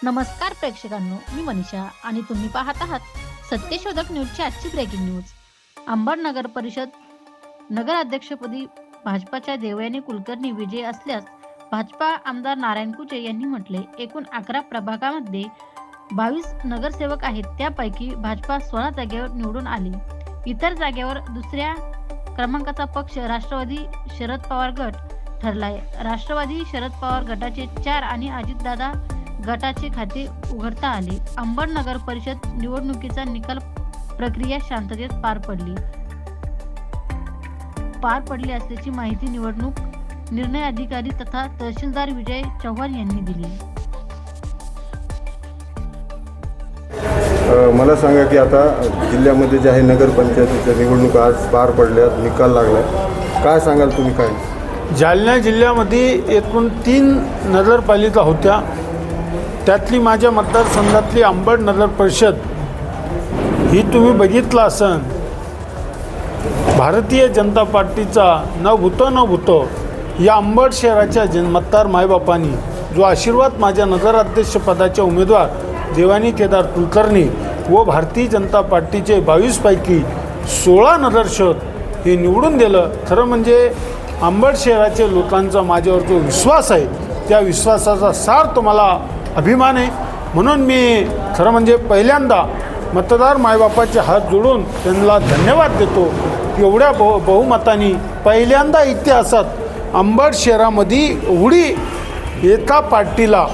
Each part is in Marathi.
नमस्कार प्रेक्षकांनो, मी मनीषा आणि तुम्ही पाहत आहात सत्यशोधक न्यूजची आजची ब्रेकिंग न्यूज। अंबड नगर परिषद नगराध्यक्षपदी भाजपाच्या देवयानी कुलकर्णी विजयी असल्यास भाजपा आमदार नारायण कुचे यांनी म्हटले। एकूण 11 प्रभागामध्ये 22 नगरसेवक आहेत, त्यापैकी भाजपा 16 जागेवर निवडून आली। इतर जागेवर दुसऱ्या क्रमांकाचा पक्ष राष्ट्रवादी शरद पवार गट ठरलाय। राष्ट्रवादी शरद पवार गटाचे 4 आणि अजितदादा गटाचे खाते उघडता आले। अंबड नगर परिषद निवडणुकीचा निकाल प्रक्रिया शांततेत पार पडली असल्याची माहिती निवडणूक निर्णय अधिकारी तथा तहसीलदार विजय चव्हाण यांनी दिली। मला सांगा की आता जिल्ह्यामध्ये जे आहे नगरपंचायतीच्या निवडणुका आज पार पडल्या, निकाल लागला, काय सांगाल तुम्ही? काय जालना जिल्ह्यामध्ये एकूण 3 नगरपालिका होत्या, त्यातली माझ्या मतदारसंघातली अंबड नगर परिषद ही तुम्ही बघितलं असन, भारतीय जनता पार्टीचा न भूतो या अंबड शहराच्या मतदार मायबापांनी जो आशीर्वाद माझ्या नगराध्यक्षपदाच्या उमेदवार देवानी केदार कुलकर्णी व भारतीय जनता पार्टीचे 22 पैकी 16 नगरसेवक हे निवडून दिलं। खरं म्हणजे अंबड शहराच्या लोकांचा माझ्यावर जो विश्वास आहे, त्या विश्वासाचा सार तुम्हाला अभिमान आहे। म्हणून मी खरं म्हणजे पहिल्यांदा मतदार मायबापाचे हात जोडून त्यांना धन्यवाद देतो। एवढ्या बहुमतांनी पहिल्यांदा इतिहासात अंबड शहरामध्ये एवढी एका पार्टीला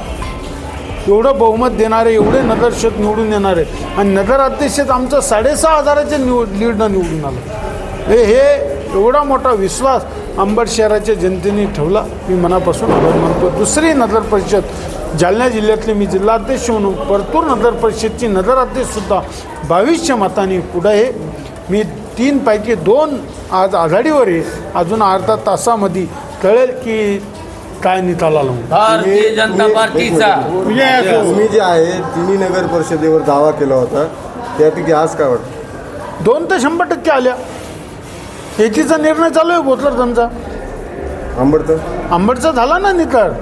एवढं बहुमत देणारे, एवढे नगरसेवक निवडून येणारे आणि नगराध्यक्षात आमचं 6,500च्या लीडनं निवडून आलं। हे एवढा मोठा विश्वास अंबड शहराच्या जनतेने ठेवला, मी मनापासून आभार मानतो। दुसरी नगर परिषद जालना जिल्ह्यातली मी जिल्हाध्यक्ष म्हणून परतूर नगर परिषदची नगराध्यक्षसुद्धा 2200 मतांनी पुढे आहे। मी 3 पैकी 2 आज आघाडीवर आहे। अजून अर्धा तासामध्ये कळेल की काय निकाल आला। भारतीय जनता पार्टीचा तुम्ही जे आहे तिन्ही नगर परिषदेवर दावा केला होता, त्यापैकी आज काय वाटतं? 2 तर 100% आल्या। एकीचा निर्णय चालू आहे भोसलरचा, अंबडचा झाला ना निकाल।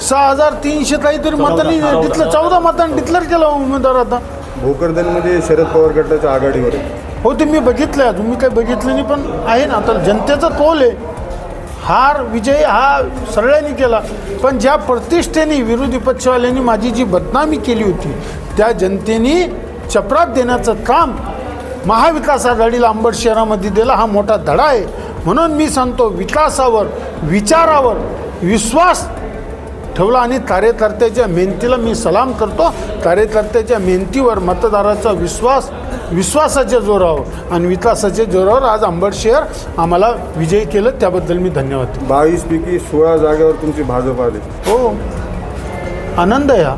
6,300 काहीतरी मतांनी तिथलं 14 मतांनी डिक्लेअर केला उमेदवार। आता भोकरदनमध्ये शरद पवार गटाच्या आघाडीवर आहे। हो, ते मी बघितलं, अजून मी काही बघितलं नाही, पण आहे ना। आता जनतेचा कौल आहे, हार विजय हा सगळ्यांनी केला, पण ज्या प्रतिष्ठेने विरोधी पक्षवाल्यांनी माझी जी बदनामी केली होती, त्या जनतेने चपराक देण्याचं काम महाविकास आघाडीला अंबड शहरामध्ये दिला। हा मोठा धडा आहे। म्हणून मी सांगतो, विकासावर, विचारावर विश्वास ठेवला आणि कार्यकर्त्याच्या मेहनतीला मी सलाम करतो। कार्यकर्त्याच्या मेहनतीवर मतदाराचा विश्वासाच्या जोरावर आणि विकासाच्या जोरावर आज अंबड शहर आम्हाला विजयी केलं, त्याबद्दल मी धन्यवाद देतो। 22 पैकी 16 जागेवर तुमची भाजप आली। हो, आनंद आहे हा।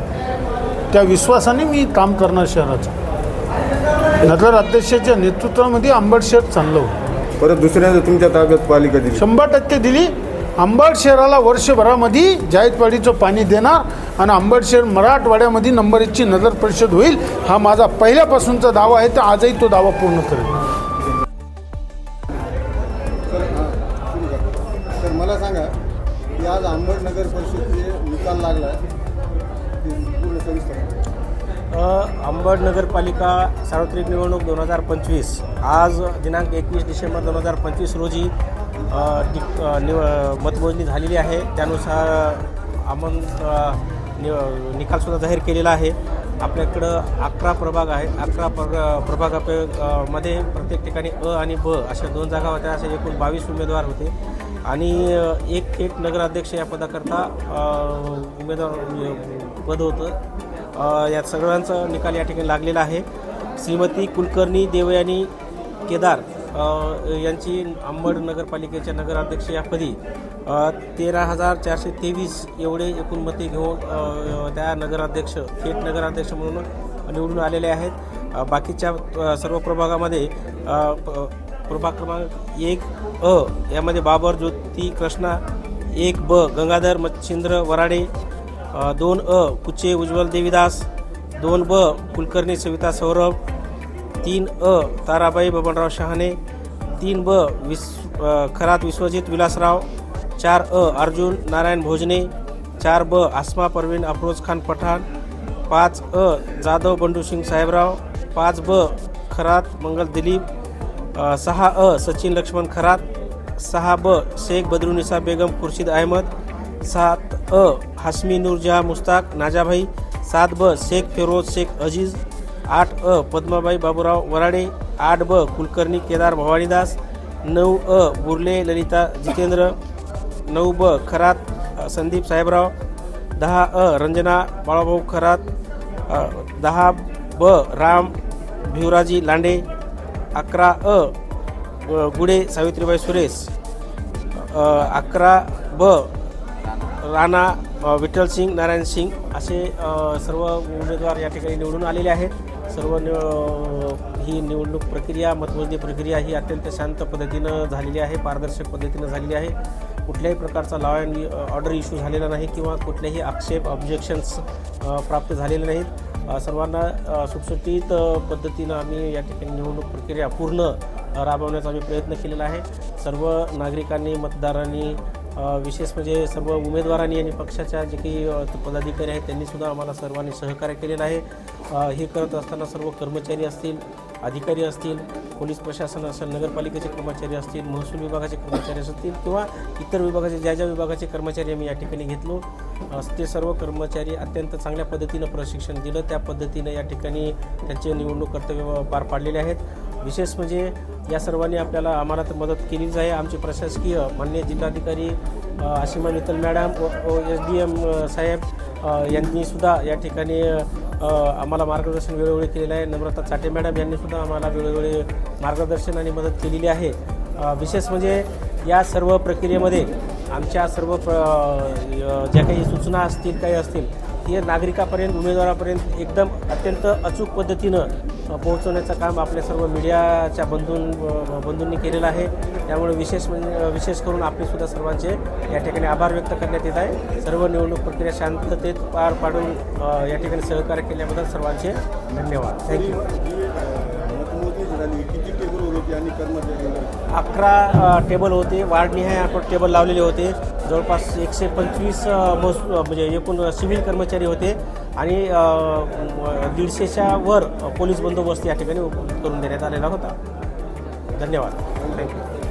त्या विश्वासाने मी काम करणार शहराचं। नगराध्यक्षाच्या नेतृत्वामध्ये अंबड शहर चाललं होतं। परत दुसऱ्यांदा तुमच्या ताब्यात पालिका दिली? 100% दिली। अंबड शहराला वर्षभरामध्ये जायकवाडीचं पाणी देणार आणि अंबड शहर मराठवाड्यामध्ये नंबर 1ची नगर परिषद होईल, हा माझा पहिल्यापासूनचा दावा आहे। तर आजही तो दावा पूर्ण करेल। तर मला सांगा की आज अंबड नगर परिषदेचे निकाल लागला आहे, पूर्ण सविस्तर। अंबड नगरपालिका सार्वत्रिक निवडणूक 2025 आज दिनांक 21 डिसेंबर 2025 रोजी मतमोजणी झालेली आहे। त्यानुसार आपण निकालसुद्धा जाहीर केलेला आहे। आपल्याकडं 11 प्रभाग आहेत। 11 प्रभागामध्ये प्रत्येक ठिकाणी अ आणि ब अशा 2 जागा होत्या। असे एकूण 22 उमेदवार होते आणि एक नगराध्यक्ष या पदाकरता उमेदवार पद होतं। यात सगळ्यांचा निकाल या ठिकाणी लागलेला आहे। श्रीमती कुलकर्णी देवयानी केदार यांची अंबड नगरपालिकेच्या नगराध्यक्ष या पदी 13,423 एवढे एकूण मते घेऊन त्या थेट नगराध्यक्ष म्हणून निवडून आलेले आहेत। बाकीच्या सर्व प्रभागामध्ये प्रभाग क्रमांक 1 अ यामध्ये बाबर ज्योती कृष्णा, 1 ब गंगाधर मच्छिंद्र वराडे, 2 अ कुचे उज्ज्वल देवीदास, 2 ब कुलकर्णी सविता सौरभ, 3 अ ताराबाई बबनराव शहाणे, 3 ब खरात विश्वजित विलासराव, 4 अ अर्जुन नारायण भोजने, 4 ब आसमा परवीन अफरोज खान पठाण, 5 अ जाधव बंडू सिंग साहेबराव, 5 ब खरात मंगल दिलीप, 6 अ सचिन लक्ष्मण खरात, 6 ब शेख बदरुनिसा बेगम खुर्शीद अहमद, 7 अ हाशमी नूरजहा मुस्ताक नाजाभाई, 7 ब शेख फिरोज शेख अजीज, 8 अ पद्माबाई बाबूराव वराडे, 8 ब कुलकर्णी केदार भवानीदास, 9 अ बुर्ले ललिता जितेंद्र, 9 ब खरात संदीप साहेबराव, 10 अ रंजना बाळाभाऊ खरात, 10 ब राम भिवराजी लांडे, 11 अ गुडे सावित्रीबाई सुरेश, 11 ब राणा विठ्ठल सिंग नारायण सिंग असे सर्व उमेदवार या ठिकाणी निवडून आलेले आहेत. सर्व ही निवडणूक प्रक्रिया मतमोजणी प्रक्रिया ही अत्यंत शांत पद्धतीनं झालेली आहे, पारदर्शक पद्धतीनं झालेली आहे. कुठल्याही प्रकारचा लॉ अँड ऑर्डर इश्यू झालेला नाही किंवा कुठलेही आक्षेप ऑब्जेक्शन्स प्राप्त झालेले नाहीत. सर्वांना सुटसुटीत पद्धतीनं आम्ही या ठिकाणी निवडणूक प्रक्रिया पूर्ण राबवण्याचा आम्ही प्रयत्न केलेला आहे. सर्व नागरिकांनी मतदारांनी विशेष म्हणजे सर्व उमेदवारांनी आणि पक्षाच्या जे काही पदाधिकारी आहेत त्यांनीसुद्धा आम्हाला सर्वांनी सहकार्य केलेलं आहे. हे करत असताना सर्व कर्मचारी असतील, अधिकारी असतील, पोलीस प्रशासन असेल, नगरपालिकेचे कर्मचारी असतील, महसूल विभागाचे कर्मचारी असतील किंवा इतर विभागाचे ज्या विभागाचे कर्मचारी आम्ही या ठिकाणी घेतलो ते सर्व कर्मचारी अत्यंत चांगल्या पद्धतीनं प्रशिक्षण दिलं. त्या पद्धतीनं या ठिकाणी त्यांचे निवडणूक कर्तव्य पार पाडलेले आहेत. विशेष म्हणजे या सर्वांनी आम्हाला तर मदत केलीच आहे. आमचे प्रशासकीय माननीय जिल्हाधिकारी आशिमा मित्तल मॅडम व SDM साहेब यांनीसुद्धा या ठिकाणी आम्हाला मार्गदर्शन वेळोवेळी केलेलं आहे. नम्रता चाटे मॅडम यांनीसुद्धा आम्हाला वेळोवेळी मार्गदर्शन आणि मदत केलेली आहे. विशेष म्हणजे या सर्व प्रक्रियेमध्ये आमच्या सर्व ज्या काही सूचना असतील काही असतील हे नागरिकापर्यंत उमेदवारापर्यंत एकदम अत्यंत अचूक पद्धतीनं पोहोचवण्याचं काम आपल्या सर्व मीडियाच्या बंधूंनी केलेलं आहे. त्यामुळे विशेष करून आपलेसुद्धा सर्वांचे या ठिकाणी आभार व्यक्त करण्यात येत आहे. सर्व निवडणूक प्रक्रिया शांततेत पार पाडून या ठिकाणी सहकार्य केल्याबद्दल सर्वांचे धन्यवाद. थँक्यू. किती टेबल होते आणि कर्मचारी 11 टेबल होते. वार्डनिहाय आपण टेबल लावलेले होते. जवळपास 125 म्हणजे एकूण सिव्हिल कर्मचारी होते आणि 150च्या वर पोलीस बंदोबस्त या ठिकाणी करून देण्यात आलेला होता. धन्यवाद. थँक्यू.